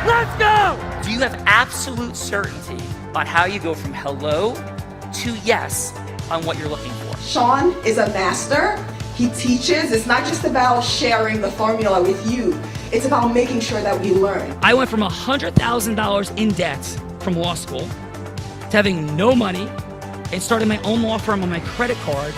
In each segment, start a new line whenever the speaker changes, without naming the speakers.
Let's go! Do you have absolute certainty on how you go from hello to yes on what you're looking for?
Sean is a master. He teaches. It's not just about sharing the formula with you. It's about making sure that we learn.
I went from $100,000 in debt from law school to having no money and starting my own law firm on my credit card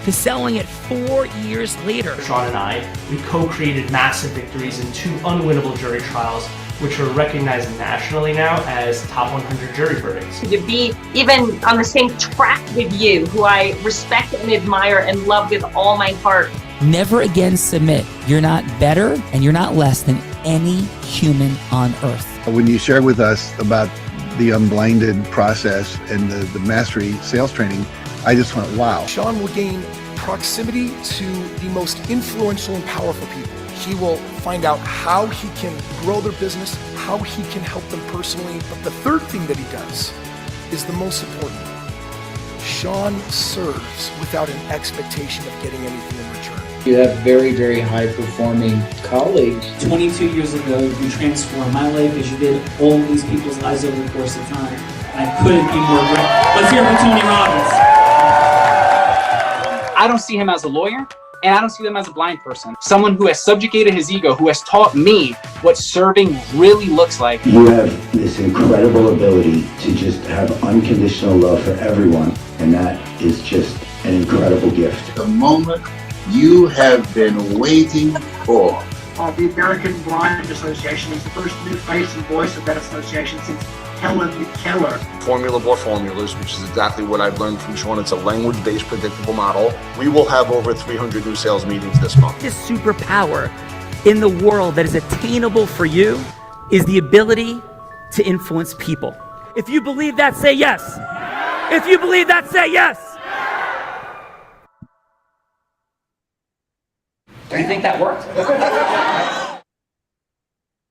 to selling it 4 years later.
Sean and I, we co-created massive victories in 2 unwinnable jury trials, which are recognized nationally now as top 100 jury verdicts.
To be even on the same track with you, who I respect and admire and love with all my heart.
Never again submit. You're not better and you're not less than any human on earth.
When you shared with us about the unblinded process and the mastery sales training, I just went, wow.
Sean will gain proximity to the most influential and powerful people. He will find out how he can grow their business, how he can help them personally. But the third thing that he does is the most important. Sean serves without an expectation of getting anything in return.
You have very, very high-performing colleagues.
22 years ago, you transformed my life as you did all these people's lives over the course of time. And I couldn't be more grateful. Let's hear it for Tony Robbins.
I don't see him as a lawyer, and I don't see him as a blind person. Someone who has subjugated his ego, who has taught me what serving really looks like.
You have this incredible ability to just have unconditional love for everyone, and that is just an incredible gift.
The moment you have been waiting for.
The American Blind Association is the first new face and voice of that association since Helen Keller.
Formula More Formulas, which is exactly what I've learned from Sean. It's a language-based predictable model. We will have over 300 new sales meetings this month.
This superpower in the world that is attainable for you is the ability to influence people. If you believe that, say yes. If you believe that, say yes. Do you think that worked?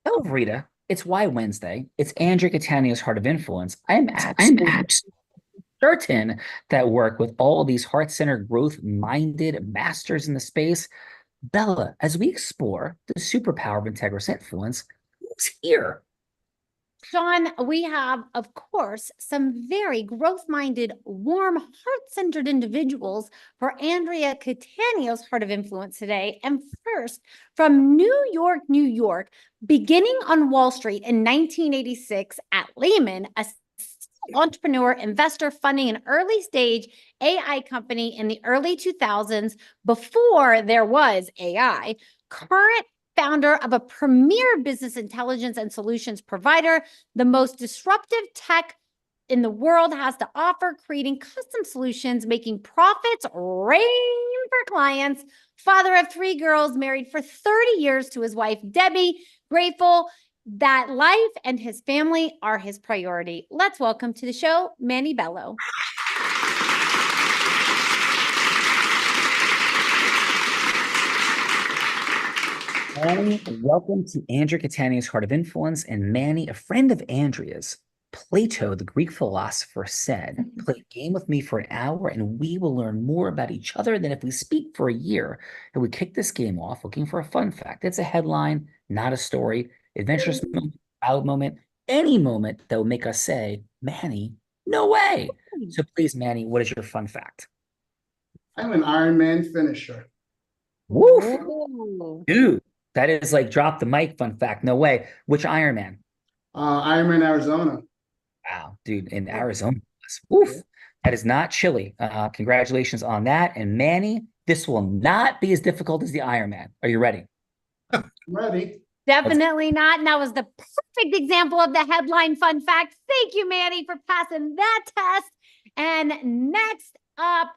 Hello, Rita. It's Why Wednesday. It's Andrea Catania's Heart of Influence. I'm absolutely certain that work with all these heart-centered, growth-minded masters in the space. Bella, as we explore the superpower of integrous influence, who's here?
Sean, we have, of course, some very growth-minded, warm, heart-centered individuals for Andrea Catania's Heart of Influence today. And first, from New York, New York, beginning on Wall Street in 1986 at Lehman, a entrepreneur, investor, funding an early-stage AI company in the early 2000s before there was AI. Current founder of a premier business intelligence and solutions provider, the most disruptive tech in the world has to offer, creating custom solutions, making profits rain for clients. Father of 3 girls, married for 30 years to his wife, Debbie, grateful that life and his family are his priority. Let's welcome to the show, Manny Bello.
And welcome to Andrea Catania's Heart of Influence. And Manny, a friend of Andrea's, Plato, the Greek philosopher, said, play a game with me for an hour and we will learn more about each other than if we speak for a year. And we kick this game off looking for a fun fact. It's a headline, not a story, adventurous moment, proud moment, any moment that will make us say, Manny, no way. So please, Manny, what is your fun fact?
I'm an Ironman finisher.
Woof. Dude, that is like drop the mic fun fact. No way. Which Ironman?
Ironman, Arizona.
Wow, dude, in Arizona. Woof. That is not chilly. Congratulations on that. And Manny, this will not be as difficult as the Ironman. Are you ready?
Ready.
Definitely not. And that was the perfect example of the headline fun fact. Thank you, Manny, for passing that test. And next up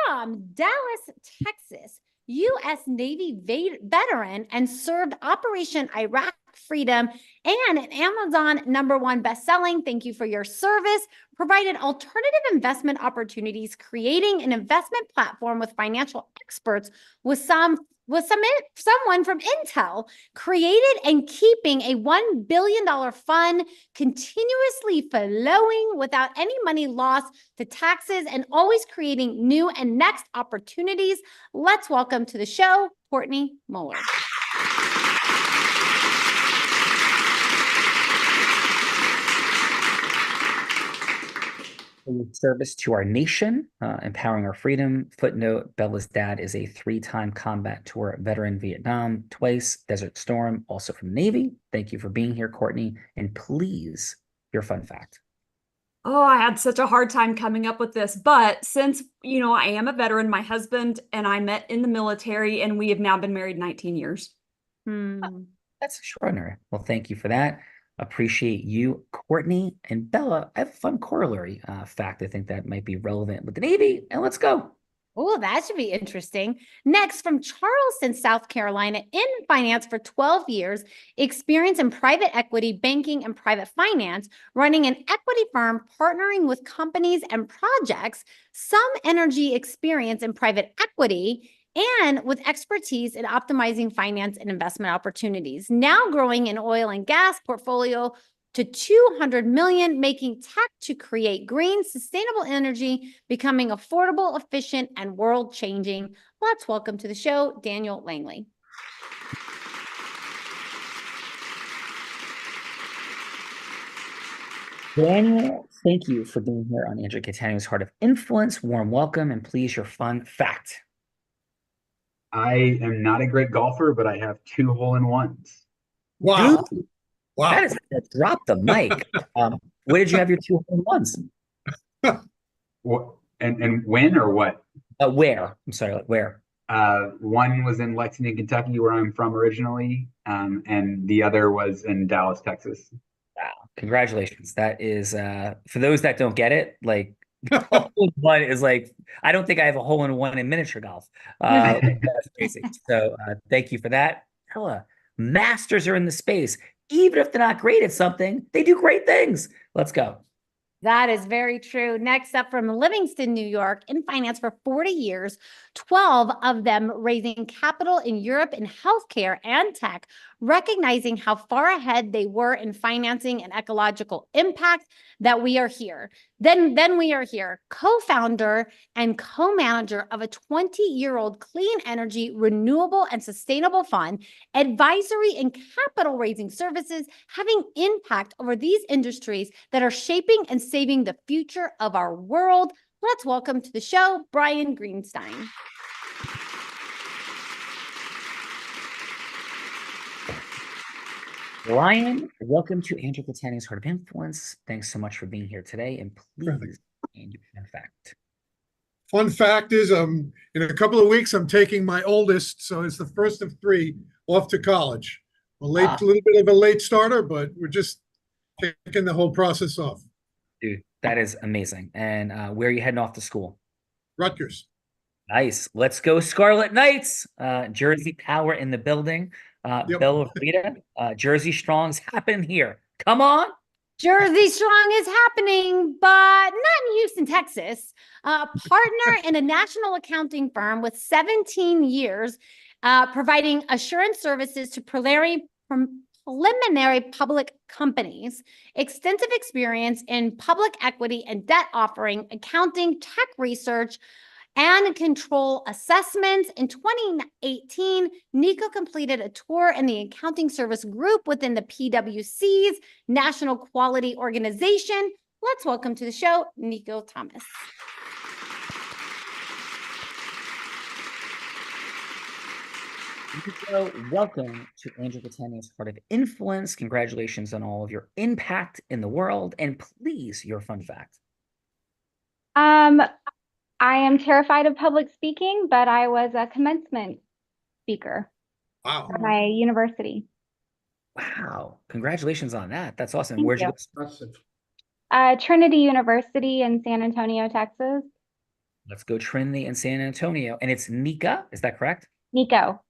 from Dallas, Texas, U.S. Navy veteran and served Operation Iraq Freedom and an Amazon #1 bestselling. Thank you for your service. Provided alternative investment opportunities, creating an investment platform with financial experts with someone from Intel, created and keeping a $1 billion fund continuously flowing without any money lost to taxes and always creating new and next opportunities. Let's welcome to the show, Courtney Muller.
your service to our nation, empowering our freedom. Footnote, Bella's dad is a 3-time combat tour veteran, Vietnam, twice, Desert Storm, also from the Navy. Thank you for being here, Courtney. And please, your fun fact.
Oh, I had such a hard time coming up with this, but since, I am a veteran, my husband and I met in the military, and we have now been married 19 years.
That's extraordinary. Well, thank you for that. Appreciate you, Courtney and Bella. I have a fun corollary fact. I think that might be relevant with the Navy. And let's go.
Oh, that should be interesting. Next, from Charleston, South Carolina, in finance for 12 years, experience in private equity, banking, and private finance, running an equity firm, partnering with companies and projects, some energy experience in private equity, and with expertise in optimizing finance and investment opportunities. Now growing an oil and gas portfolio to 200 million, making tech to create green, sustainable energy, becoming affordable, efficient, and world-changing. Let's welcome to the show, Daniel Langley.
Daniel, thank you for being here on Andrea Catania's Heart of Influence. Warm welcome, and please, your fun fact.
I am not a great golfer, but I have 2 hole-in-ones.
Wow.
Dude,
Wow.
that is drop the mic. Where did you have your 2 hole-in-ones?
What, and when or what?
Where? I'm sorry, where?
One was in Lexington, Kentucky, where I'm from originally, and the other was in Dallas, Texas.
Wow, congratulations. That is, for those that don't get it, like, hole-in-one is like, I don't think I have a hole-in-one in miniature golf. That's crazy. So thank you for that. Ella, masters are in the space. Even if they're not great at something, they do great things. Let's go.
That is very true. Next up, from Livingston, New York, in finance for 40 years, 12 of them raising capital in Europe in healthcare and tech, recognizing how far ahead they were in financing and ecological impact, that we are here. Then we are here, co-founder and co-manager of a 20-year-old clean energy, renewable, and sustainable fund, advisory and capital raising services, having impact over these industries that are shaping and saving the future of our world. Let's welcome to the show, Brian Greenstein.
Ryan, welcome to Andrea Catania's Heart of Influence. Thanks so much for being here today. And please, and fun fact.
Fun fact is, in a couple of weeks, I'm taking my oldest, so it's the first of 3, off to college. A little bit of a late starter, but we're just kicking the whole process off.
Dude, that is amazing. And where are you heading off to school?
Rutgers.
Nice. Let's go Scarlet Knights. Jersey Power in the building. Bella Rita, Jersey Strong's happen here. Come on.
Jersey Strong is happening, but not in Houston, Texas. Partner in a national accounting firm with 17 years, providing assurance services to preliminary public companies, extensive experience in public equity and debt offering, accounting, tech research, and control assessments. In 2018, Nico completed a tour in the accounting service group within the PwC's National Quality Organization. Let's welcome to the show, Nico Thomas.
Nico, welcome to Andrea Catania's Heart of Influence. Congratulations on all of your impact in the world. And please, your fun fact.
I am terrified of public speaking, but I was a commencement speaker at my university.
Wow. Congratulations on that. That's awesome. Where'd you
go? Trinity University in San Antonio, Texas.
Let's go Trinity and San Antonio. And it's Nika, is that correct?
Nico.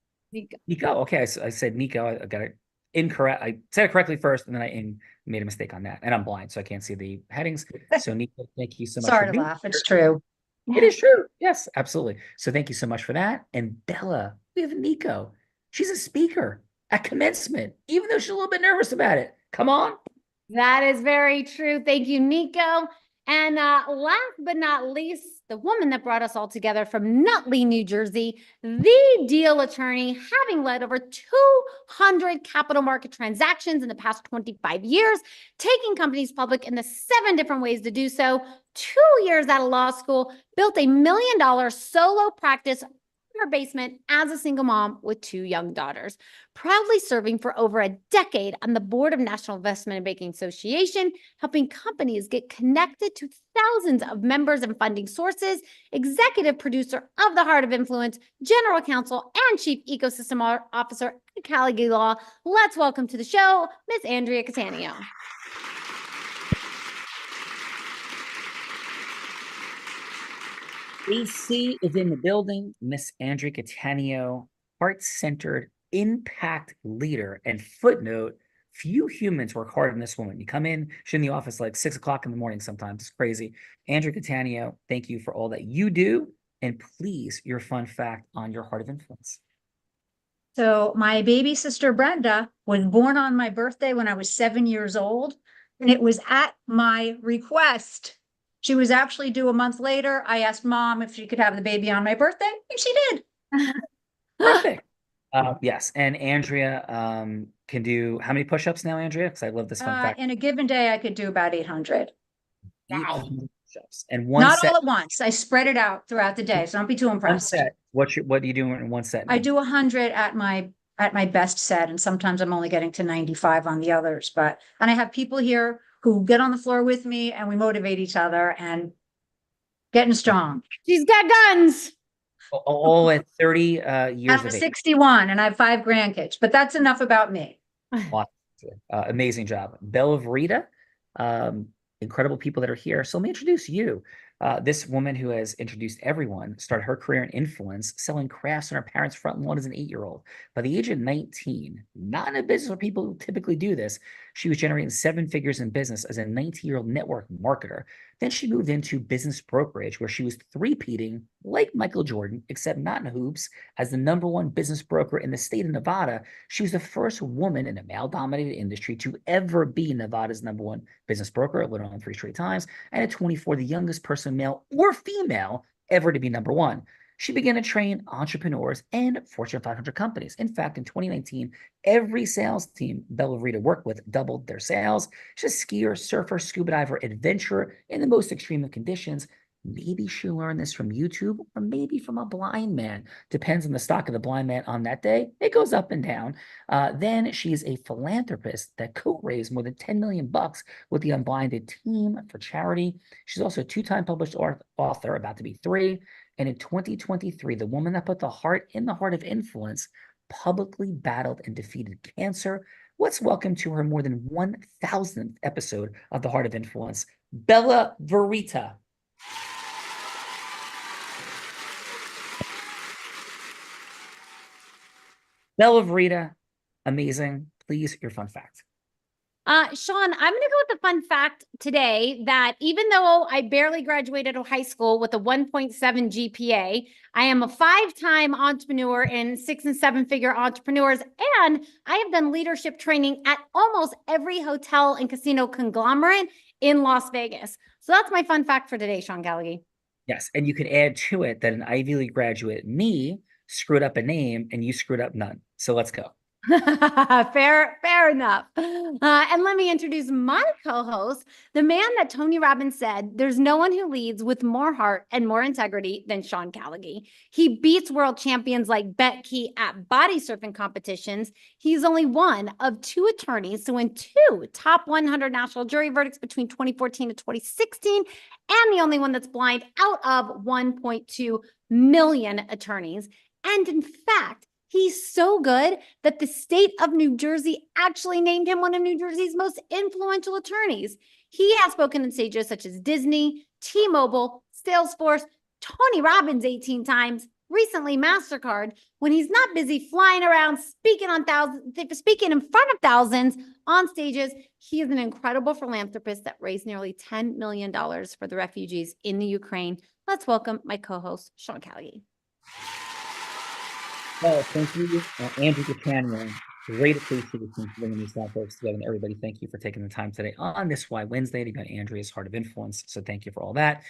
Nico. Okay, I said Nico. I got it incorrect. I said it correctly first, and then I made a mistake on that. And I'm blind, so I can't see the headings. So Nico, thank you so much.
Sorry to laugh. It's true.
It is true. Yes, absolutely. So thank you so much for that. And Bella, we have Nico. She's a speaker at commencement, even though she's a little bit nervous about it. Come on.
That is very true. Thank you, Nico. And last but not least, the woman that brought us all together from Nutley, New Jersey, the deal attorney, having led over 200 capital market transactions in the past 25 years, taking companies public in the 7 different ways to do so, 2 years out of law school, built a $1 million solo practice in her basement as a single mom with 2 young daughters, proudly serving for over a decade on the board of National Investment and Banking Association, helping companies get connected to thousands of members and funding sources, executive producer of The Heart of Influence, general counsel, and chief ecosystem officer at Callagy Law. Let's welcome to the show, Miss Andrea Cattaneo.
AC is in the building. Miss Andrea Cattaneo, heart-centered impact leader. And footnote, few humans work harder than this woman. You come in, she's in the office like 6 o'clock in the morning sometimes. It's crazy. Andrea Cattaneo, thank you for all that you do. And please, your fun fact on your Heart of Influence.
So my baby sister Brenda was born on my birthday when I was 7 years old. And it was at my request. She was actually due a month later. I asked Mom if she could have the baby on my birthday, and she did.
Perfect. Yes, and Andrea can do how many push-ups now, Andrea? Because I love this fun fact.
In a given day, I could do about 800.
Wow. Push-ups. And one
Not
set,
all at once. I spread it out throughout the day, so don't be too
one
impressed.
set. What do you do in one set?
I
now?
do 100 at my best set, and sometimes I'm only getting to 95 on the others. And I have people here who get on the floor with me, and we motivate each other and getting strong.
She's got guns.
All at 30 years
I'm
of age.
61 and I have 5 grandkids, but that's enough about me.
Amazing job. Bella Verita, incredible people that are here. So let me introduce you. This woman who has introduced everyone started her career in influence, selling crafts on her parents' front lawn as an 8-year-old. By the age of 19, not in a business where people typically do this, she was generating 7 figures in business as a 19-year-old network marketer. Then she moved into business brokerage, where she was three-peating like Michael Jordan, except not in hoops, as the #1 business broker in the state of Nevada. She was the first woman in a male-dominated industry to ever be Nevada's #1 business broker, literally on 3 straight times, and at 24, the youngest person, male or female, ever to be #1. She began to train entrepreneurs and Fortune 500 companies. In fact, in 2019, every sales team Bella Verita worked with doubled their sales. She's a skier, surfer, scuba diver, adventurer in the most extreme of conditions. Maybe she learned this from YouTube or maybe from a blind man. Depends on the stock of the blind man on that day. It goes up and down. Then she's a philanthropist that co-raised more than $10 million with the Unblinded team for charity. She's also a 2-time published author, about to be 3. And in 2023, the woman that put the heart in the Heart of Influence publicly battled and defeated cancer. Let's welcome to her more than 1,000th episode of the Heart of Influence, Bella Verita. Bella Verita, amazing. Please, your fun fact.
Sean, I'm going to go with the fun fact today that even though I barely graduated high school with a 1.7 GPA, I am a 5-time entrepreneur in 6- and 7-figure entrepreneurs, and I have done leadership training at almost every hotel and casino conglomerate in Las Vegas. So that's my fun fact for today, Sean Callagy.
Yes, and you could add to it that an Ivy League graduate, me, screwed up a name and you screwed up none. So let's go.
Fair enough. And let me introduce my co-host, the man that Tony Robbins said, there's no one who leads with more heart and more integrity than Sean Callagy. He beats world champions like Bet Key at body surfing competitions. He's only one of 2 attorneys to win 2 top 100 national jury verdicts between 2014 and 2016, and the only one that's blind out of 1.2 million attorneys. And in fact, he's so good that the state of New Jersey actually named him one of New Jersey's most influential attorneys. He has spoken on stages such as Disney, T-Mobile, Salesforce, Tony Robbins 18 times, recently MasterCard, when he's not busy flying around speaking in front of thousands on stages. He is an incredible philanthropist that raised nearly $10 million for the refugees in the Ukraine. Let's welcome my co-host, Sean Callagy.
Well, thank you, Andrea Cattaneo. Great appreciation for bringing these folks together. And everybody, thank you for taking the time today on this Why Wednesday to go Andrea's Heart of Influence. So thank you for all that.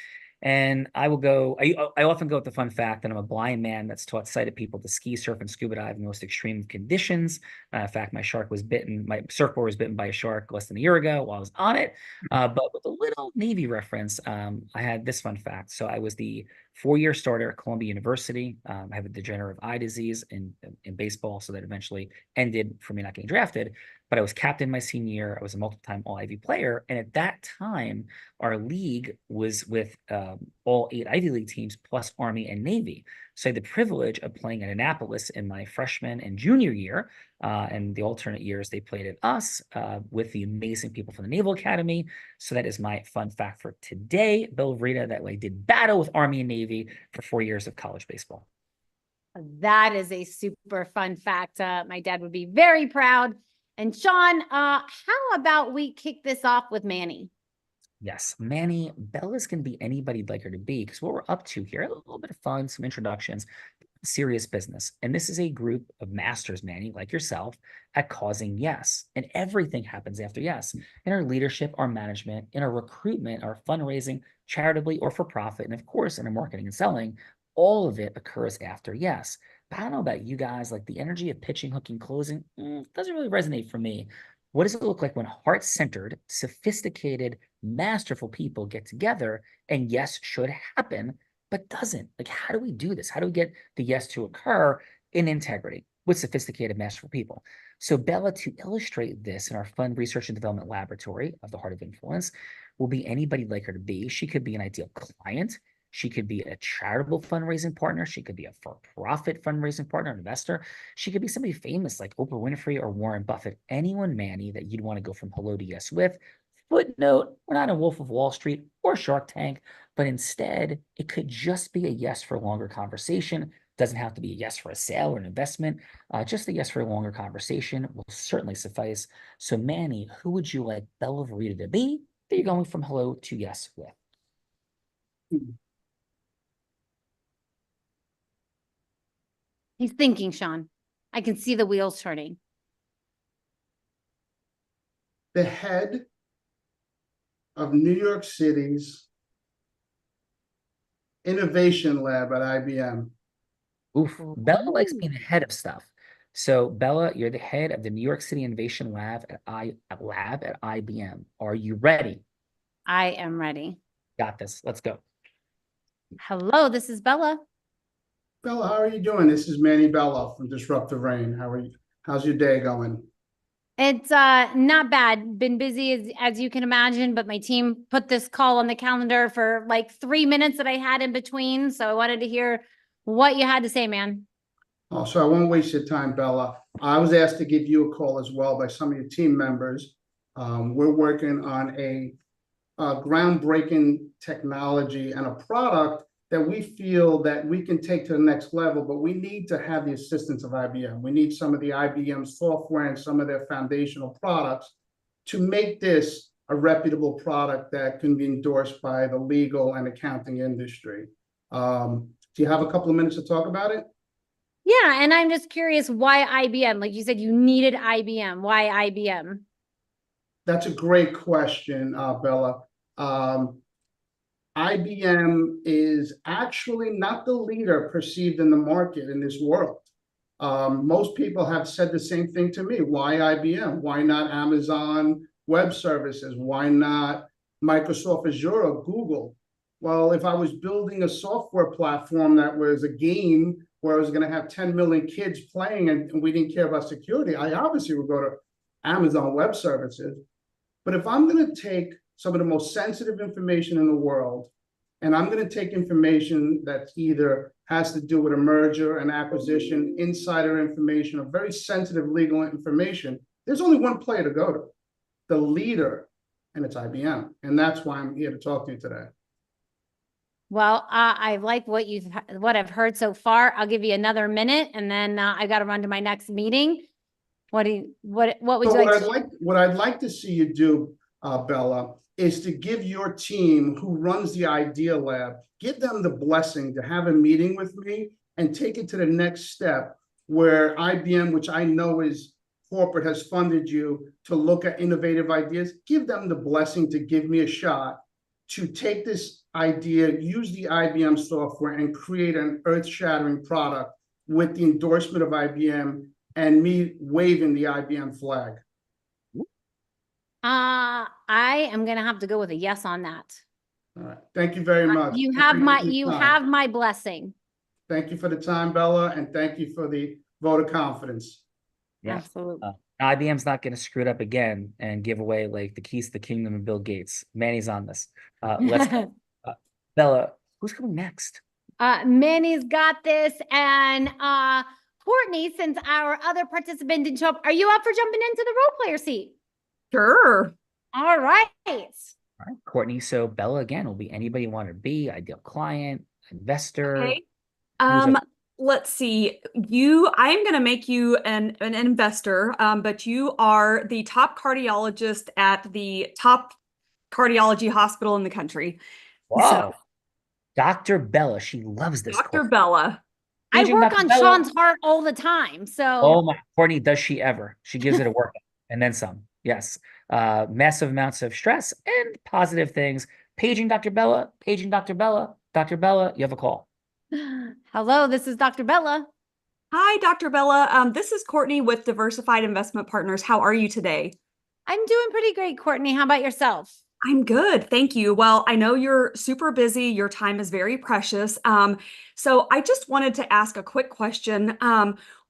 And I will go, I often go with the fun fact that I'm a blind man that's taught sighted people to ski, surf, and scuba dive in the most extreme conditions. In fact, my surfboard was bitten by a shark less than a year ago while I was on it. But with a little Navy reference, I had this fun fact. So I was the 4-year starter at Columbia University. I have a degenerative eye disease in baseball, so that eventually ended for me not getting drafted. But I was captain my senior year. I was a multiple-time All-Ivy player. And at that time, our league was with all 8 Ivy League teams plus Army and Navy. So I had the privilege of playing at Annapolis in my freshman and junior year. And the alternate years, they played at us with the amazing people from the Naval Academy. So that is my fun fact for today. Bill Vrita, that I did battle with Army and Navy for 4 years of college baseball.
That is a super fun fact. My dad would be very proud. And Sean, how about we kick this off with Manny?
Yes, Manny, Bella's can be anybody you'd like her to be, because what we're up to here, a little bit of fun, some introductions, serious business. And this is a group of masters, Manny, like yourself, at causing yes. And everything happens after yes. In our leadership, our management, in our recruitment, our fundraising, charitably or for profit, and of course, in our marketing and selling, all of it occurs after yes. But I don't know about you guys, like the energy of pitching, hooking, closing, doesn't really resonate for me. What does it look like when heart-centered, sophisticated, masterful people get together and yes should happen, but doesn't? Like, how do we do this? How do we get the yes to occur in integrity with sophisticated, masterful people? So Bella, to illustrate this in our fun research and development laboratory of the Heart of Influence, will be anybody like her to be. She could be an ideal client. She could be a charitable fundraising partner. She could be a for-profit fundraising partner, an investor. She could be somebody famous like Oprah Winfrey or Warren Buffett. Anyone, Manny, that you'd want to go from hello to yes with. Footnote, we're not a Wolf of Wall Street or Shark Tank, but instead, it could just be a yes for a longer conversation. Doesn't have to be a yes for a sale or an investment. Just a yes for a longer conversation will certainly suffice. So Manny, who would you like Bella Vrita to be that you're going from hello to yes with?
He's thinking, Sean. I can see the wheels turning.
The head of New York City's Innovation Lab at IBM.
Oof, Bella likes being the head of stuff. So Bella, you're the head of the New York City Innovation Lab at IBM. Are you ready?
I am ready.
Got this. Let's go.
Hello, this is Bella.
Bella, how are you doing? This is Manny Bella from Disruptive Rain. How are you? How's your day going?
It's not bad. Been busy as you can imagine, but my team put this call on the calendar for like 3 minutes that I had in between. So I wanted to hear what you had to say, man.
Oh, so I won't waste your time, Bella. I was asked to give you a call as well by some of your team members. We're working on a groundbreaking technology and a product that we feel that we can take to the next level, but we need to have the assistance of IBM. We need some of the IBM software and some of their foundational products to make this a reputable product that can be endorsed by the legal and accounting industry. Do you have a couple of minutes to talk about it?
Yeah, and I'm just curious why IBM? Like you said, you needed IBM. Why IBM?
That's a great question, Bella. IBM is actually not the leader perceived in the market in this world. Most people have said the same thing to me. Why IBM? Why not Amazon Web Services? Why not Microsoft Azure or Google? Well, if I was building a software platform that was a game where I was going to have 10 million kids playing and we didn't care about security, I obviously would go to Amazon Web Services. But if I'm going to take some of the most sensitive information in the world, and I'm going to take information that either has to do with a merger, an acquisition, insider information, or very sensitive legal information, there's only one player to go to, the leader, and it's IBM. And that's why I'm here to talk to you today.
Well, I like what I've heard so far. I'll give you another minute, and then I got to run to my next meeting. What would you like?
What I'd like to see you do, Bella, is to give your team who runs the Idea Lab, give them the blessing to have a meeting with me and take it to the next step where IBM, which I know is corporate, has funded you to look at innovative ideas. Give them the blessing to give me a shot to take this idea, use the IBM software and create an earth-shattering product with the endorsement of IBM and me waving the IBM flag?
I am gonna have to go with a yes on that.
All right. Thank you very much.
You
And
have
thank you
my
for your
you
time.
have my blessing.
Thank you for the time, Bella, and thank you for the vote of confidence.
Yeah.
Absolutely.
IBM's not going to screw it up again and give away like the keys to the kingdom of Bill Gates. Manny's on this. Let's go. Bella, who's coming next?
Manny's got this, and Courtney, since our other participant didn't show up, are you up for jumping into the role player seat?
Sure.
All right.
All right, Courtney. So Bella again will be anybody you want to be, ideal client, investor.
Okay.
Who's up?
Let's see. I'm going to make you an investor, but you are the top cardiologist at the top cardiology hospital in the country.
Wow.
So,
Dr. Bella, she loves this.
Dr. Bella.
I
Aging
work
Dr.
on
Bella.
Sean's heart all the time. So
Oh my, Courtney, does she ever? She gives it a workout and then some. Yes. Massive amounts of stress and positive things. Paging Dr. Bella, paging Dr. Bella. Dr. Bella, you have a call.
hello, this is Dr. Bella.
Hi, Dr. Bella. This is Courtney with Diversified Investment Partners. How are you today?
I'm doing pretty great, Courtney. How about yourself?
I'm good. Thank you. Well, I know you're super busy. Your time is very precious. So I just wanted to ask a quick question.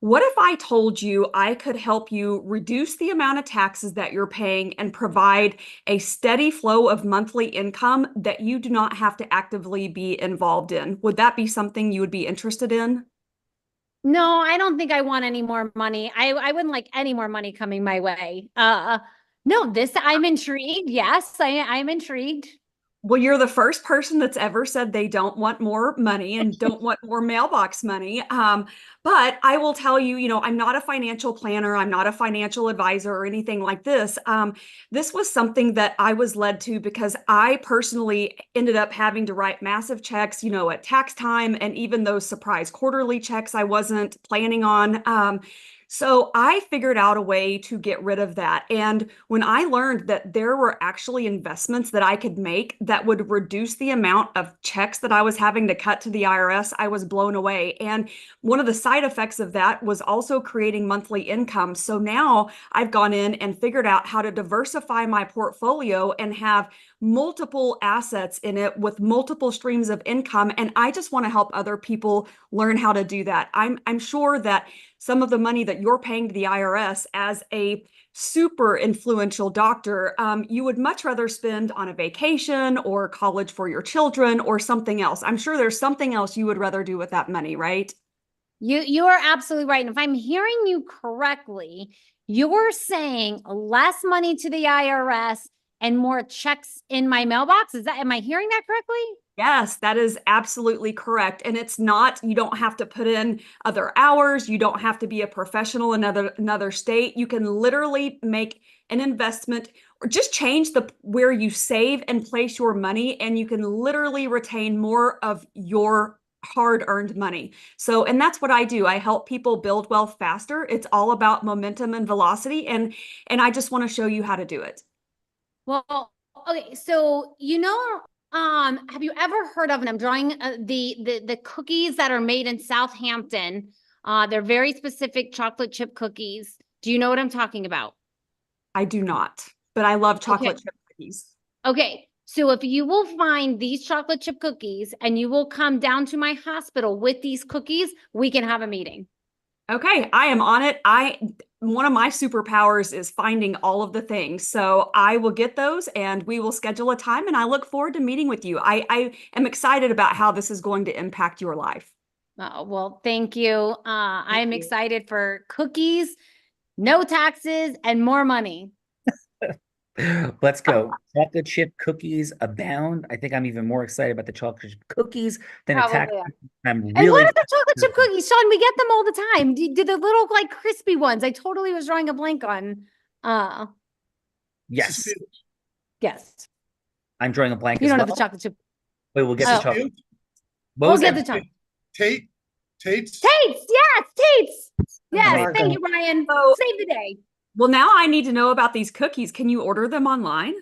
What if I told you I could help you reduce the amount of taxes that you're paying and provide a steady flow of monthly income that you do not have to actively be involved in? Would that be something you would be interested in?
No, I don't think I want any more money. I wouldn't like any more money coming my way. No, I'm intrigued. Yes, I'm intrigued.
Well, you're the first person that's ever said they don't want more money and don't want more mailbox money. But I will tell you, I'm not a financial planner. I'm not a financial advisor or anything like this. This was something that I was led to because I personally ended up having to write massive checks, at tax time, and even those surprise quarterly checks I wasn't planning on. So I figured out a way to get rid of that. And when I learned that there were actually investments that I could make that would reduce the amount of checks that I was having to cut to the IRS, I was blown away. And one of the side effects of that was also creating monthly income. So now I've gone in and figured out how to diversify my portfolio and have multiple assets in it with multiple streams of income. And I just want to help other people learn how to do that. I'm sure that some of the money that you're paying to the IRS as a super influential doctor, you would much rather spend on a vacation or college for your children or something else. I'm sure there's something else you would rather do with that money, right?
You are absolutely right. And if I'm hearing you correctly, you're saying less money to the IRS and more checks in my mailbox. Am I hearing that correctly?
Yes, that is absolutely correct. And it's not, you don't have to put in other hours. You don't have to be a professional in another state. You can literally make an investment or just change where you save and place your money, and you can literally retain more of your hard-earned money. So, and that's what I do. I help people build wealth faster. It's all about momentum and velocity. And I just want to show you how to do it.
Well, okay. So, have you ever heard of, and I'm drawing the cookies that are made in Southampton. They're very specific chocolate chip cookies. Do you know what I'm talking about?
I do not, but I love chocolate chip cookies.
Okay. So if you will find these chocolate chip cookies and you will come down to my hospital with these cookies, we can have a meeting.
Okay, I am on it. One of my superpowers is finding all of the things. So I will get those and we will schedule a time, and I look forward to meeting with you. I am excited about how this is going to impact your life.
Oh, well, thank you. I'm excited for cookies, no taxes, and more money.
Let's go. Chocolate chip cookies abound. I think I'm even more excited about the chocolate chip cookies than a tax.
And what are the chocolate chip cookies, Sean? We get them all the time. Do the little crispy ones? I totally was drawing a blank on.
Yes.
Yes.
I'm drawing a blank.
You don't
well.
have the chocolate chip.
Wait, we'll get the chocolate.
We'll get the chocolate.
Tate's.
Yes, Tate's. Yes, thank you, Ryan. Save the day.
Well, now I need to know about these cookies. Can you order them online?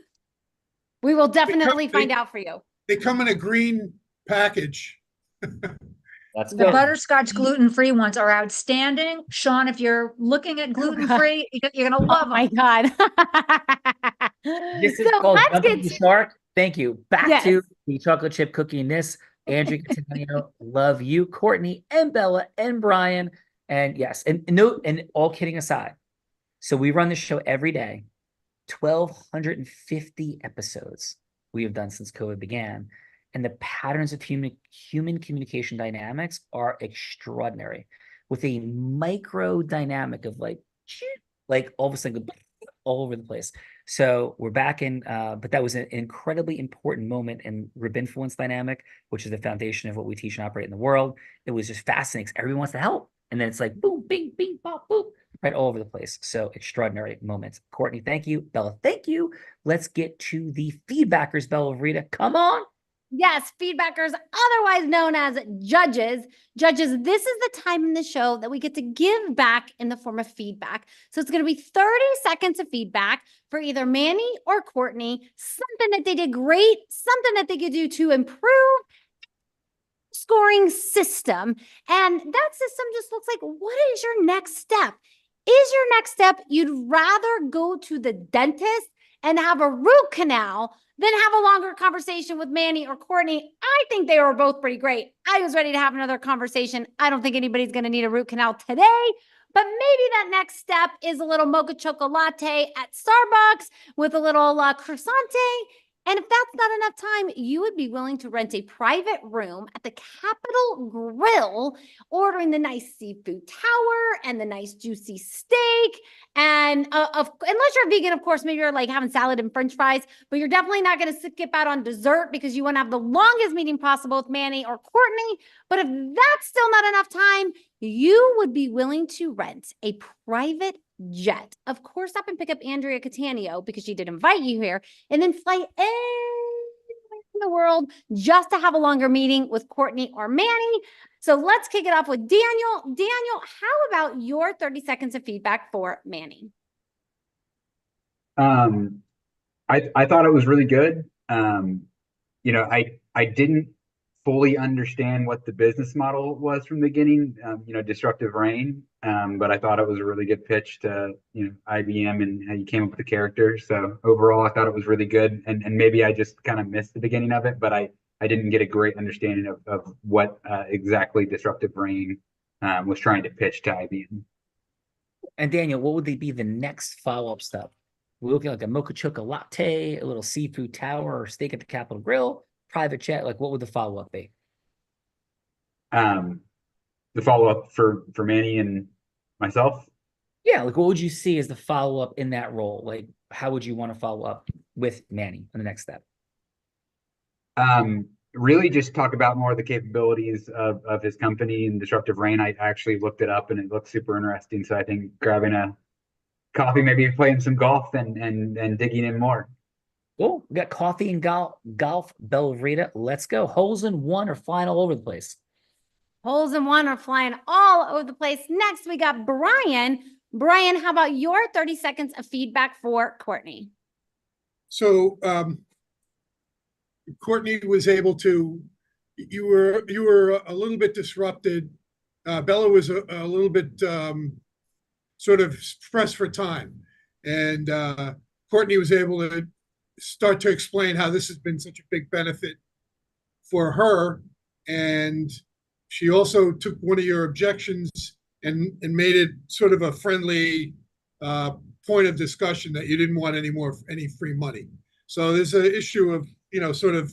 We will definitely find out for you.
they come in a green package.
That's
The butterscotch gluten-free ones are outstanding. Sean, if you're looking at gluten-free, you're gonna love them.
Oh my God.
This is
So
called
let's
Jumping
get
the Shark. Thank you. Back
Yes.
to the chocolate chip cookie and this. Andrea Cattaneo, love you. Courtney and Bella and Brian. And yes, and no, and all kidding aside. So we run the show every day, 1,250 episodes we have done since COVID began. And the patterns of human communication dynamics are extraordinary, with a micro dynamic of like all of a sudden all over the place. So we're back in, but that was an incredibly important moment in Rib Influence dynamic, which is the foundation of what we teach and operate in the world. It was just fascinating because everyone wants to help. And then it's like boom, bing, bing, pop, boop, right all over the place. So extraordinary moments. Courtney, thank you. Bella, thank you. Let's get to the feedbackers, Bella Rita. Come on.
Yes, feedbackers, otherwise known as judges. Judges, this is the time in the show that we get to give back in the form of feedback. So it's going to be 30 seconds of feedback for either Manny or Courtney, something that they did great, something that they could do to improve scoring system. And that system just looks like, what is your next step? Is your next step you'd rather go to the dentist and have a root canal than have a longer conversation with Manny or Courtney? I think they were both pretty great. I was ready to have another conversation. I don't think anybody's going to need a root canal today, but maybe that next step is a little mocha choco latte at Starbucks with a little croissante. And if that's not enough time, you would be willing to rent a private room at the Capitol Grill, ordering the nice seafood tower and the nice juicy steak. And unless you're vegan, of course, maybe you're like having salad and French fries, but you're definitely not going to skip out on dessert because you want to have the longest meeting possible with Manny or Courtney. But if that's still not enough time, you would be willing to rent a private jet. Of course, stop and pick up Andrea Cattaneo because she did invite you here, and then fly anywhere in the world just to have a longer meeting with Courtney or Manny. So let's kick it off with Daniel. Daniel, how about your 30 seconds of feedback for Manny?
I thought it was really good. I didn't fully understand what the business model was from the beginning, Disruptive Rain. But I thought it was a really good pitch to, IBM and how you came up with the character. So overall, I thought it was really good. And maybe I just kind of missed the beginning of it, but I didn't get a great understanding of what exactly Disruptive Rain was trying to pitch to IBM.
And Daniel, what would be the next follow-up step? We're looking like a mocha choco latte, a little seafood tower, or steak at the Capitol Grill, private jet. Like, what would the follow-up be?
The follow-up for Manny and myself?
Yeah, like what would you see as the follow-up in that role? Like, how would you want to follow up with Manny in the next step?
Really just talk about more of the capabilities of his company and Disruptive Rain. I actually looked it up and it looks super interesting. So I think grabbing a coffee, maybe playing some golf and digging in more.
Cool. We got coffee and golf, Bella Rita. Let's go. Holes in one are flying all over the place.
Holes in one are flying all over the place. Next, we got Brian. Brian, how about your 30 seconds of feedback for Courtney?
So Courtney was able to, you were a little bit disrupted. Bella was a little bit sort of pressed for time. And Courtney was able to start to explain how this has been such a big benefit for her. And she also took one of your objections and made it sort of a friendly point of discussion that you didn't want any free money. So there's an issue of, sort of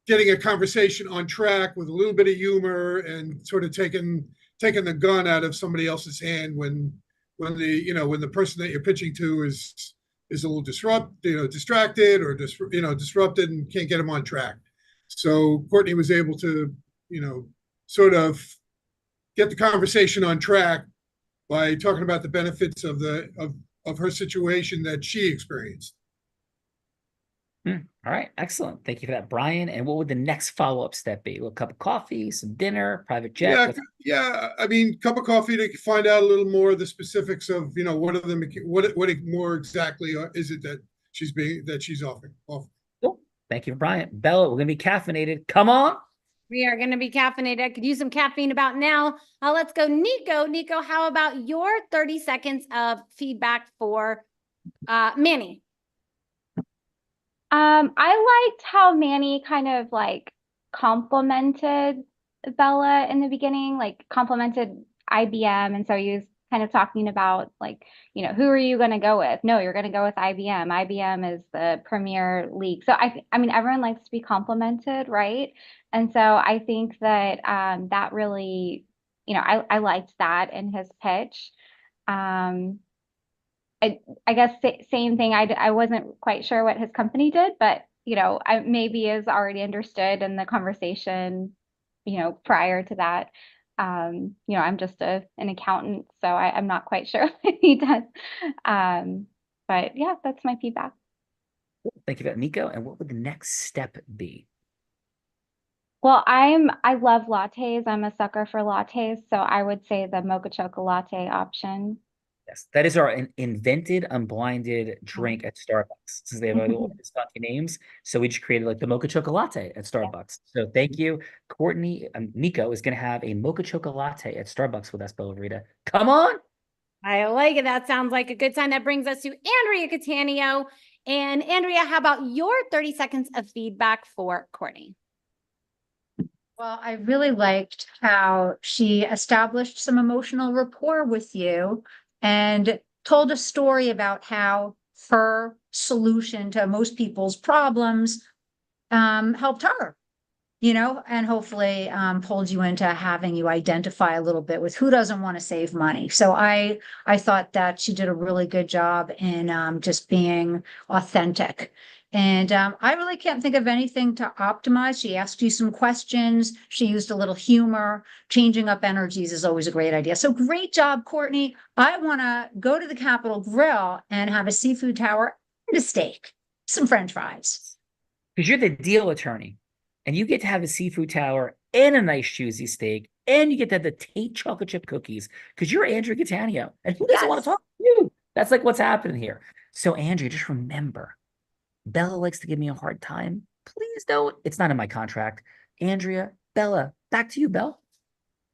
getting a conversation on track with a little bit of humor and sort of taking the gun out of somebody else's hand when the person that you're pitching to is a little distracted or disrupted and can't get them on track. So Courtney was able to, sort of get the conversation on track by talking about the benefits of her situation that she experienced.
All right, excellent. Thank you for that, Brian. And what would the next follow-up step be? A little cup of coffee, some dinner, private jet?
Yeah. I mean, cup of coffee to find out a little more of the specifics of, what more exactly is it that she's offering.
Cool. Thank you, Brian. Bella, we're going to be caffeinated. Come on.
We are going to be caffeinated. I could use some caffeine about now. Let's go, Nico. Nico, how about your 30 seconds of feedback for Manny?
I liked how Manny kind of like complimented Bella in the beginning, like complimented IBM. And so he was kind of talking about like, you know, who are you going to go with? No, you're going to go with IBM. IBM is the premier league. So I mean, everyone likes to be complimented, right? And so I think that that really, you know, I liked that in his pitch. I guess same thing. I wasn't quite sure what his company did, but you know, maybe is already understood in the conversation, you know, prior to that. You know, I'm just an accountant, so I'm not quite sure what he does. But yeah, that's my feedback.
Thank you for that, Nico. And what would the next step be?
Well, I love lattes. I'm a sucker for lattes, so I would say the mocha chocolate latte option.
Yes, that is our invented unblinded drink at Starbucks. Since they have all these funky names, so we just created like the mocha chocolate latte at Starbucks. So thank you, Courtney. Nico is going to have a mocha chocolate latte at Starbucks with us, Bella Rita. Come on.
I like it. That sounds like a good time. That brings us to Andrea Cattaneo. And Andrea, how about your 30 seconds of feedback for Courtney?
Well, I really liked how she established some emotional rapport with you and told a story about how her solution to most people's problems helped her, you know, and hopefully pulled you into having you identify a little bit with who doesn't want to save money. So I thought that she did a really good job in just being authentic. And I really can't think of anything to optimize. She asked you some questions. She used a little humor. Changing up energies is always a great idea. So great job, Courtney. I want to go to the Capitol Grill and have a seafood tower and a steak, some French fries.
Because you're the deal attorney and you get to have a seafood tower and a nice juicy steak and you get to have the Tate chocolate chip cookies because you're Andrea Cattaneo. And who doesn't want to talk to you? That's like what's happening here. So Andrea, just remember, Bella likes to give me a hard time. Please don't. It's not in my contract. Andrea, Bella, back to you, Belle.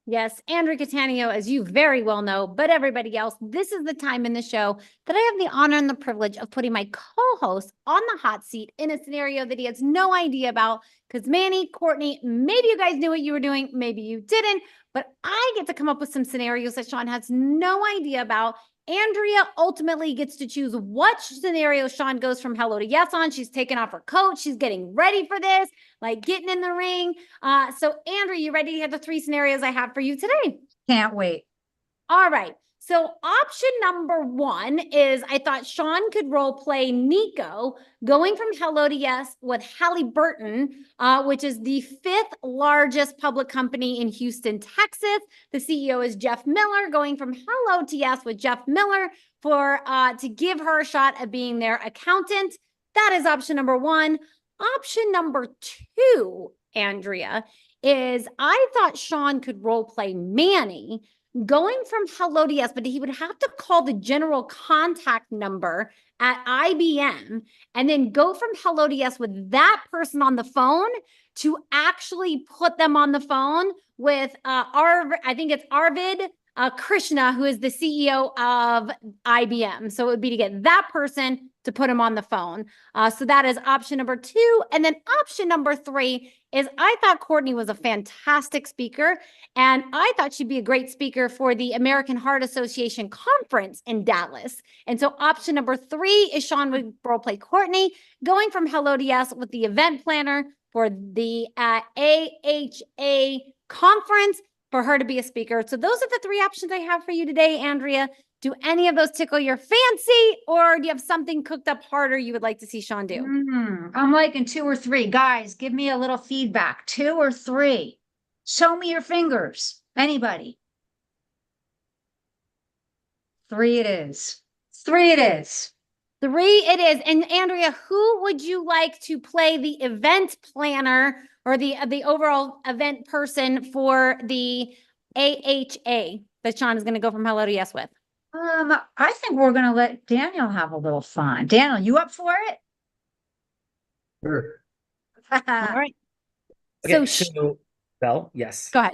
Yes, Andrea Cattaneo, as you very well know, but everybody else, this is the time in the show that I have the honor and the privilege of putting my co-host on the hot seat in a scenario that he has no idea about. Because Manny, Courtney, maybe you guys knew what you were doing, maybe you didn't, but I get to come up with some scenarios that Sean has no idea about. Andrea ultimately gets to choose what scenario Sean goes from hello to yes on. She's taking off her coat. She's getting ready for this, like getting in the ring. So Andrea, you ready to have the 3 scenarios I have for you today?
Can't wait.
All right. So option number 1 is I thought Sean could role play Nico going from hello to yes with Halliburton, which is the 5th largest public company in Houston, Texas. The CEO is Jeff Miller, going from hello to yes with Jeff Miller for to give her a shot at being their accountant. That is option number 1. Option number 2, Andrea, is I thought Sean could role play Manny going from hello to yes, but he would have to call the general contact number at IBM and then go from hello to yes with that person on the phone to actually put them on the phone with I think it's Arvind Krishna, who is the CEO of IBM. So it would be to get that person to put him on the phone. So that is option number 2. And then option number 3 is I thought Courtney was a fantastic speaker, and I thought she'd be a great speaker for the American Heart Association conference in Dallas. And so option number 3 is Sean would role play Courtney, going from hello to yes with the event planner for the AHA conference for her to be a speaker. So those are the 3 options I have for you today, Andrea. Do any of those tickle your fancy, or do you have something cooked up harder you would like to see Sean do?
I'm liking 2 or 3. Guys, give me a little feedback. 2 or 3. Show me your fingers. Anybody? 3 it is. 3 it is.
3 it is. And Andrea, who would you like to play the event planner or the overall event person for the AHA that Sean is going to go from hello to yes with?
I think we're going to let Daniel have a little fun. Daniel, you up for it?
Sure.
All right.
Okay,
So,
so Belle, yes.
go ahead.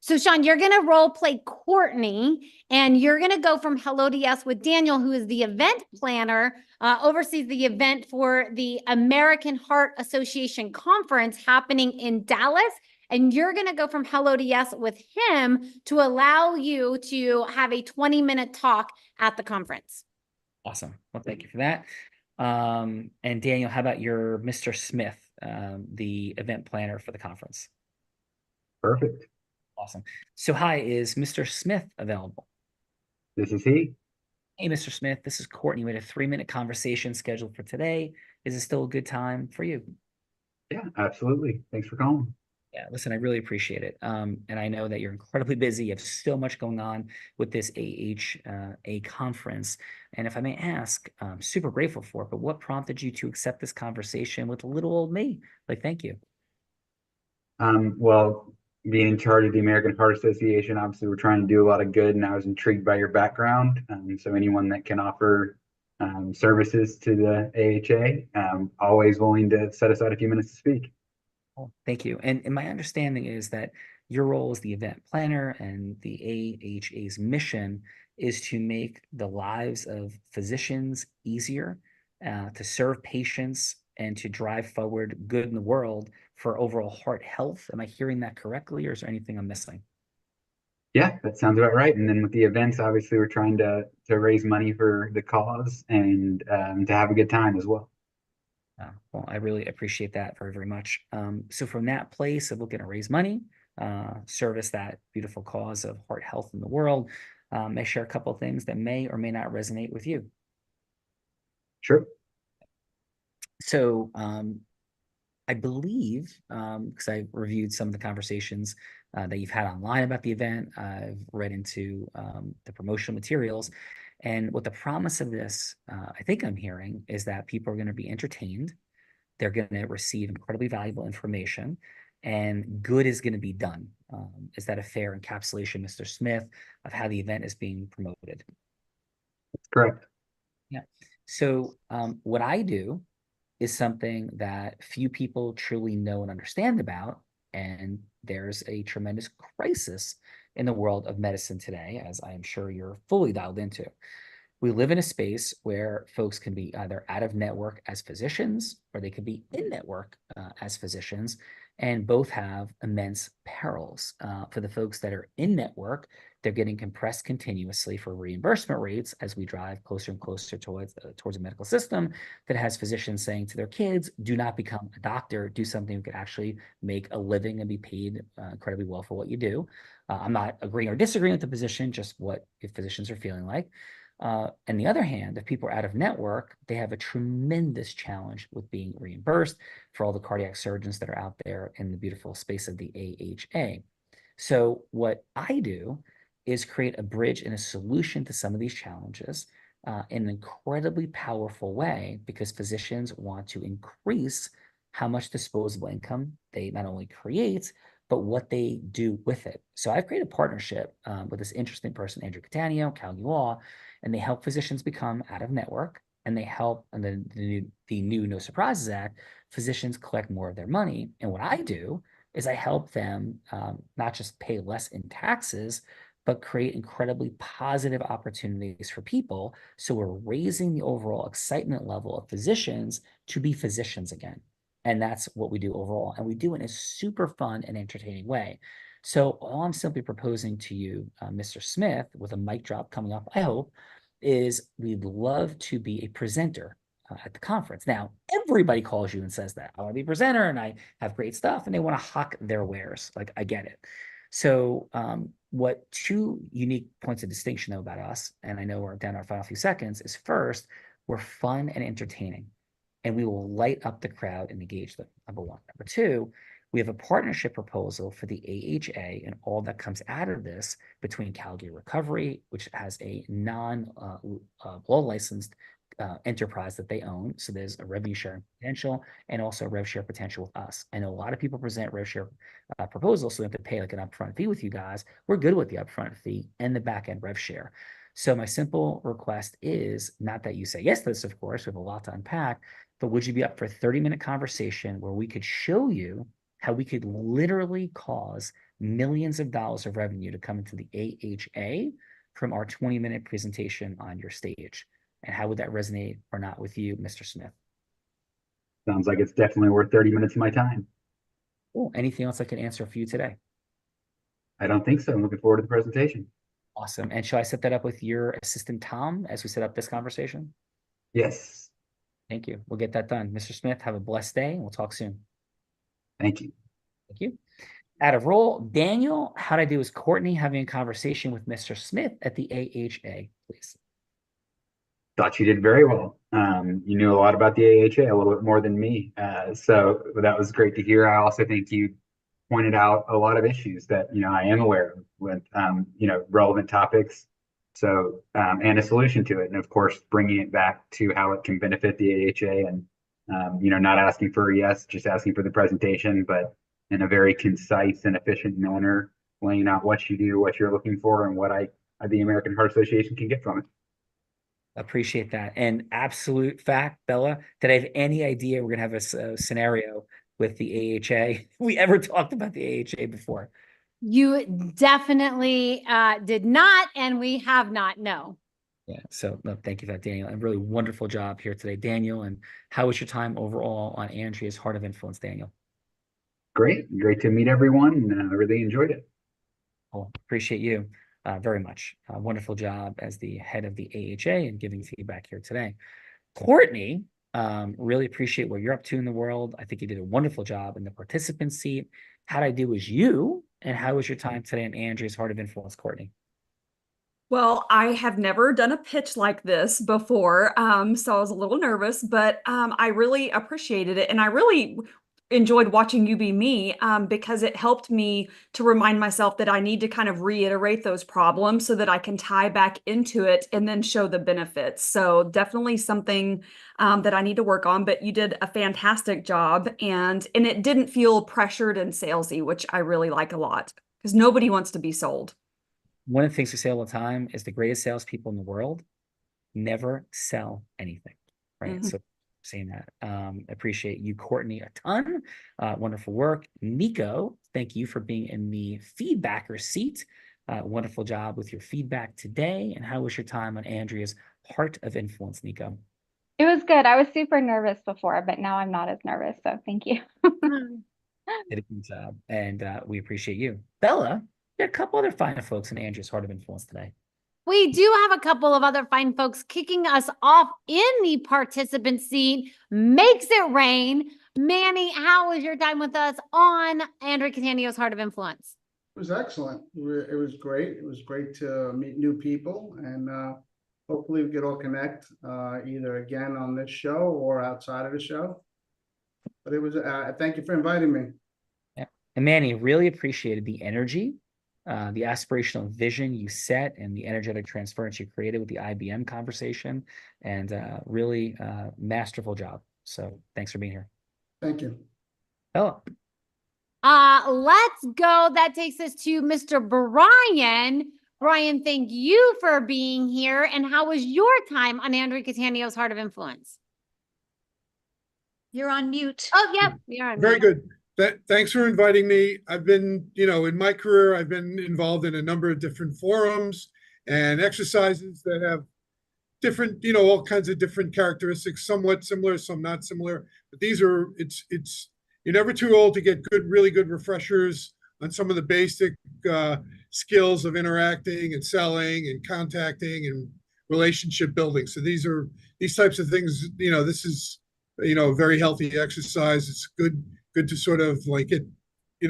So Sean, you're going to role play Courtney, and you're going to go from Hello to Yes with Daniel, who is the event planner, oversees the event for the American Heart Association conference happening in Dallas. And you're going to go from Hello to Yes with him to allow you to have a 20-minute talk at the conference.
Awesome. Well, thank you for that. And Daniel, how about your Mr. Smith, the event planner for the conference?
Perfect.
Awesome. So hi, is Mr. Smith available?
This is he.
Hey, Mr. Smith, this is Courtney. We had a 3-minute conversation scheduled for today. Is it still a good time for you?
Yeah, absolutely. Thanks for calling.
Yeah, listen, I really appreciate it. And I know that you're incredibly busy. You have so much going on with this AHA conference. And if I may ask, I'm super grateful for it, but what prompted you to accept this conversation with little old me? Like, thank you.
Well, being in charge of the American Heart Association, obviously we're trying to do a lot of good, and I was intrigued by your background. So anyone that can offer services to the AHA, always willing to set aside a few minutes to speak.
Oh, thank you. And my understanding is that your role as the event planner and the AHA's mission is to make the lives of physicians easier, to serve patients, and to drive forward good in the world for overall heart health. Am I hearing that correctly, or is there anything I'm missing?
Yeah, that sounds about right. And then with the events, obviously we're trying to raise money for the cause and to have a good time as well.
Well, I really appreciate that very, very much. So from that place of looking to raise money, service that beautiful cause of heart health in the world, may share a couple of things that may or may not resonate with you.
Sure.
So I believe, because I've reviewed some of the conversations that you've had online about the event, I've read into the promotional materials. And what the promise of this, I think I'm hearing, is that people are going to be entertained. They're going to receive incredibly valuable information, and good is going to be done. Is that a fair encapsulation, Mr. Smith, of how the event is being promoted?
That's correct.
Yeah. So what I do is something that few people truly know and understand about, and there's a tremendous crisis in the world of medicine today, as I am sure you're fully dialed into. We live in a space where folks can be either out of network as physicians, or they could be in network as physicians, and both have immense perils. For the folks that are in network, they're getting compressed continuously for reimbursement rates as we drive closer and closer towards a medical system that has physicians saying to their kids, do not become a doctor, do something you could actually make a living and be paid incredibly well for what you do. I'm not agreeing or disagreeing with the position, just what physicians are feeling like. On the other hand, if people are out of network, they have a tremendous challenge with being reimbursed for all the cardiac surgeons that are out there in the beautiful space of the AHA. So what I do is create a bridge and a solution to some of these challenges in an incredibly powerful way, because physicians want to increase how much disposable income they not only create, but what they do with it. So I've created a partnership with this interesting person, Andrew Catania, Calgary Law, and they help physicians become out of network, and they help, and the new No Surprises Act, physicians collect more of their money. And what I do is I help them not just pay less in taxes, but create incredibly positive opportunities for people. So we're raising the overall excitement level of physicians to be physicians again. And that's what we do overall. And we do it in a super fun and entertaining way. So all I'm simply proposing to you, Mr. Smith, with a mic drop coming up, I hope, is we'd love to be a presenter at the conference. Now, everybody calls you and says that I want to be a presenter and I have great stuff, and they want to hawk their wares. Like, I get it. So what two unique points of distinction though about us, and I know we're down our final few seconds, is first, we're fun and entertaining, and we will light up the crowd and engage them, number one. Number two, we have a partnership proposal for the AHA and all that comes out of this between Calgary Recovery, which has a law licensed enterprise that they own. So there's a revenue sharing potential and also a rev share potential with us. I know a lot of people present rev share proposals, so we have to pay like an upfront fee with you guys. We're good with the upfront fee and the back end rev share. So my simple request is not that you say yes to this, of course, we have a lot to unpack, but would you be up for a 30-minute conversation where we could show you how we could literally cause millions of dollars of revenue to come into the AHA from our 20-minute presentation on your stage? And how would that resonate or not with you, Mr. Smith?
Sounds like it's definitely worth 30 minutes of my time.
Cool. Anything else I can answer for you today?
I don't think so. I'm looking forward to the presentation.
Awesome. And shall I set that up with your assistant, Tom, as we set up this conversation?
Yes.
Thank you. We'll get that done. Mr. Smith, have a blessed day, and we'll talk soon.
Thank you.
Thank you. Out of roll, Daniel, how'd I do as Courtney having a conversation with Mr. Smith at the AHA, please?
Thought you did very well. You knew a lot about the AHA, a little bit more than me. So that was great to hear. I also think you pointed out a lot of issues that, I am aware of with, relevant topics. So, and a solution to it. And of course, bringing it back to how it can benefit the AHA and, not asking for a yes, just asking for the presentation, but in a very concise and efficient manner, laying out what you do, what you're looking for, and what the American Heart Association can get from it.
Appreciate that. And absolute fact, Bella, did I have any idea we're going to have a scenario with the AHA? We ever talked about the AHA before?
You definitely did not, and we have not, no.
Yeah, so no, thank you for that, Daniel. And really wonderful job here today, Daniel. And how was your time overall on Andrea's Heart of Influence, Daniel?
Great to meet everyone, and I really enjoyed it.
Cool. Appreciate you very much. Wonderful job as the head of the AHA and giving feedback here today. Courtney, really appreciate what you're up to in the world. I think you did a wonderful job in the participant seat. How'd I do as you? And how was your time today on Andrea's Heart of Influence, Courtney?
Well, I have never done a pitch like this before, so I was a little nervous, but I really appreciated it. And I really enjoyed watching you be me because it helped me to remind myself that I need to kind of reiterate those problems so that I can tie back into it and then show the benefits. So definitely something that I need to work on, but you did a fantastic job, and it didn't feel pressured and salesy, which I really like a lot because nobody wants to be sold.
One of the things we say all the time is the greatest salespeople in the world never sell anything, right?
Mm-hmm.
So saying that, appreciate you, Courtney, a ton. Wonderful work. Nico, thank you for being in the feedbacker seat. Wonderful job with your feedback today. And how was your time on Andrea's Heart of Influence, Nico?
It was good. I was super nervous before, but now I'm not as nervous. So thank you.
Did a good job. And we appreciate you. Bella, there are a couple other fine folks in Andrea's Heart of Influence today.
We do have a couple of other fine folks kicking us off in the participant seat. Makes it rain. Manny, how was your time with us on Andrea Catania's Heart of Influence?
It was excellent. It was great. It was great to meet new people, and hopefully we could all connect either again on this show or outside of the show. But it was, thank you for inviting me.
Yeah. And Manny, really appreciated the energy, the aspirational vision you set, and the energetic transference you created with the IBM conversation, and really masterful job. So thanks for being here.
Thank you.
Bella.
Let's go. That takes us to Mr. Brian. Brian, thank you for being here. And how was your time on Andrea Catania's Heart of Influence?
You're on mute.
Oh, yep. You're on
Very
mute.
good. Thanks for inviting me. I've been, in my career, I've been involved in a number of different forums and exercises that have different, all kinds of different characteristics, somewhat similar, some not similar. But these are, you're never too old to get really good refreshers on some of the basic skills of interacting and selling and contacting and relationship building. So these types of things, this is, very healthy exercise. It's good to sort of like it,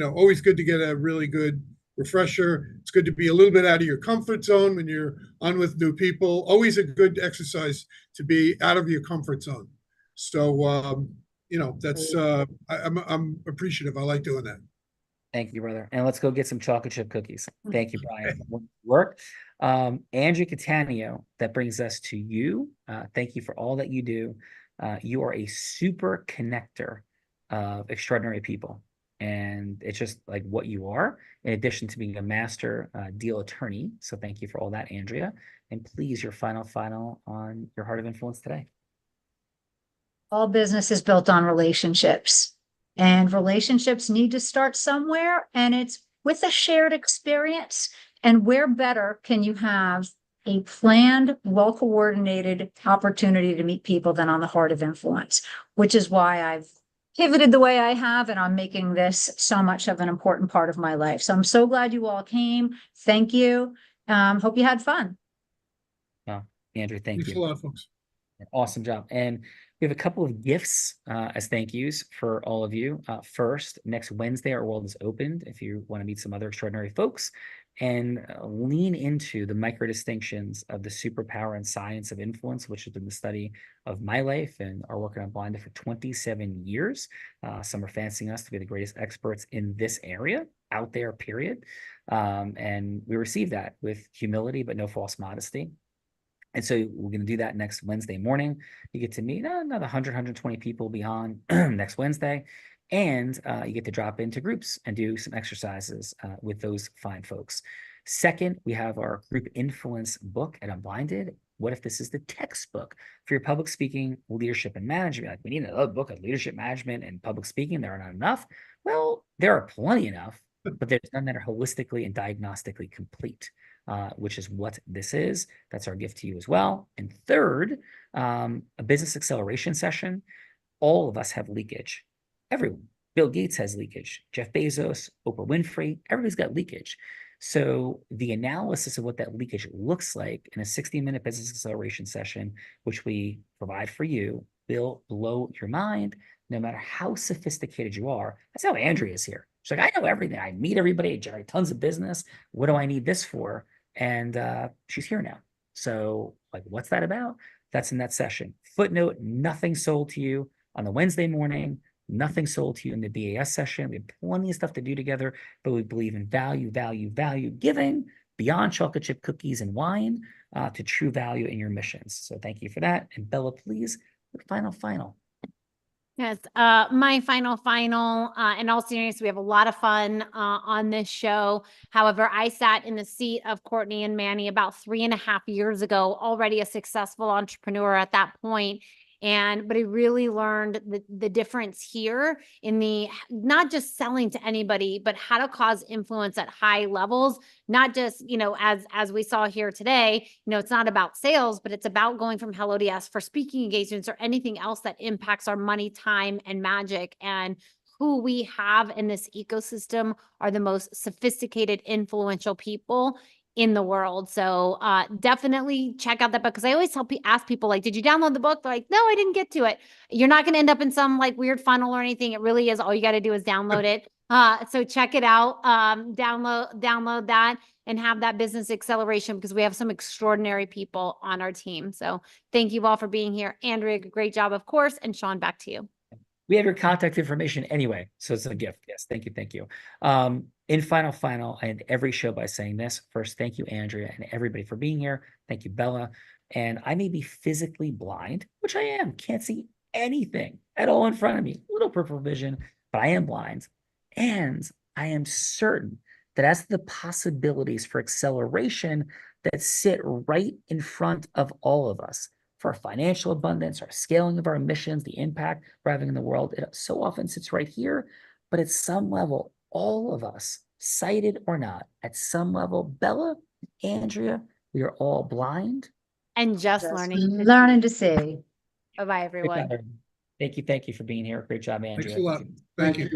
always good to get a really good refresher. It's good to be a little bit out of your comfort zone when you're on with new people. Always a good exercise to be out of your comfort zone. So, that's, I'm appreciative. I like doing that.
Thank you, brother. And let's go get some chocolate chip cookies. Thank you, Brian. Work. Andrea Catania, that brings us to you. Thank you for all that you do. You are a super connector of extraordinary people. And it's just like what you are, in addition to being a master deal attorney. So thank you for all that, Andrea. And please, your final on your Heart of Influence today.
all business is built on relationships, and relationships need to start somewhere, and it's with a shared experience. And where better can you have a planned, well-coordinated opportunity to meet people than on the Heart of Influence, which is why I've pivoted the way I have, and I'm making this so much of an important part of my life. So I'm so glad you all came. Thank you. Hope you had fun.
Andrew, thank
Thanks
you.
a lot, folks.
Awesome job. And we have a couple of gifts as thank yous for all of you. First, next Wednesday, our world is opened. If you want to meet some other extraordinary folks and lean into the micro distinctions of the superpower and science of influence, which has been the study of my life and are working on Blinded for 27 years. Some are fancying us to be the greatest experts in this area out there, period. And we receive that with humility, but no false modesty. And so we're going to do that next Wednesday morning. You get to meet another 100, 120 people beyond next Wednesday. And you get to drop into groups and do some exercises with those fine folks. Second, we have our group influence book at Unblinded. What if this is the textbook for your public speaking, leadership, and management? Like, we need another book of leadership management and public speaking. There are not enough. Well, there are plenty enough, but there's none that are holistically and diagnostically complete. Which is what this is. That's our gift to you as well. And third, a business acceleration session. All of us have leakage. Everyone. Bill Gates has leakage. Jeff Bezos, Oprah Winfrey, everybody's got leakage. So the analysis of what that leakage looks like in a 60-minute business acceleration session, which we provide for you, will blow your mind no matter how sophisticated you are. That's how Andrea is here. She's like, I know everything. I meet everybody, I generate tons of business. What do I need this for? And she's here now. So, like, what's that about? That's in that session. Footnote, nothing sold to you on the Wednesday morning, nothing sold to you in the BAS session. We have plenty of stuff to do together, but we believe in value, value, value giving beyond chocolate chip cookies and wine to true value in your missions. So thank you for that. And Bella, please, the final.
Yes, my final, in all seriousness, we have a lot of fun on this show. However, I sat in the seat of Courtney and Manny about 3.5 years ago, already a successful entrepreneur at that point. But I really learned the difference here in the not just selling to anybody, but how to cause influence at high levels. Not just, as we saw here today, it's not about sales, but it's about going from Hello to Yes for speaking engagements or anything else that impacts our money, time, and magic. And who we have in this ecosystem are the most sophisticated, influential people in the world. So definitely check out that book, because I always ask people, like, did you download the book? They're like, no, I didn't get to it. You're not going to end up in some like weird funnel or anything. It really is. All you got to do is download it. So check it out. Download that and have that business acceleration, because we have some extraordinary people on our team. So thank you all for being here. Andrea, great job, of course. And Sean, back to you.
We have your contact information anyway, so it's a gift. Yes, thank you. In final, I end every show by saying this. First, thank you, Andrea, and everybody for being here. Thank you, Bella. And I may be physically blind, which I am. Can't see anything at all in front of me. Little peripheral vision, but I am blind. And I am certain that as the possibilities for acceleration that sit right in front of all of us, for our financial abundance, our scaling of our missions, the impact we're having in the world, it so often sits right here. But at some level, all of us, sighted or not, at some level, Bella, Andrea, we are all blind.
And just learning.
Learning to see.
Bye-bye, everyone.
Thank you for being here. Great job, Andrea.
Thanks a lot. Thank you.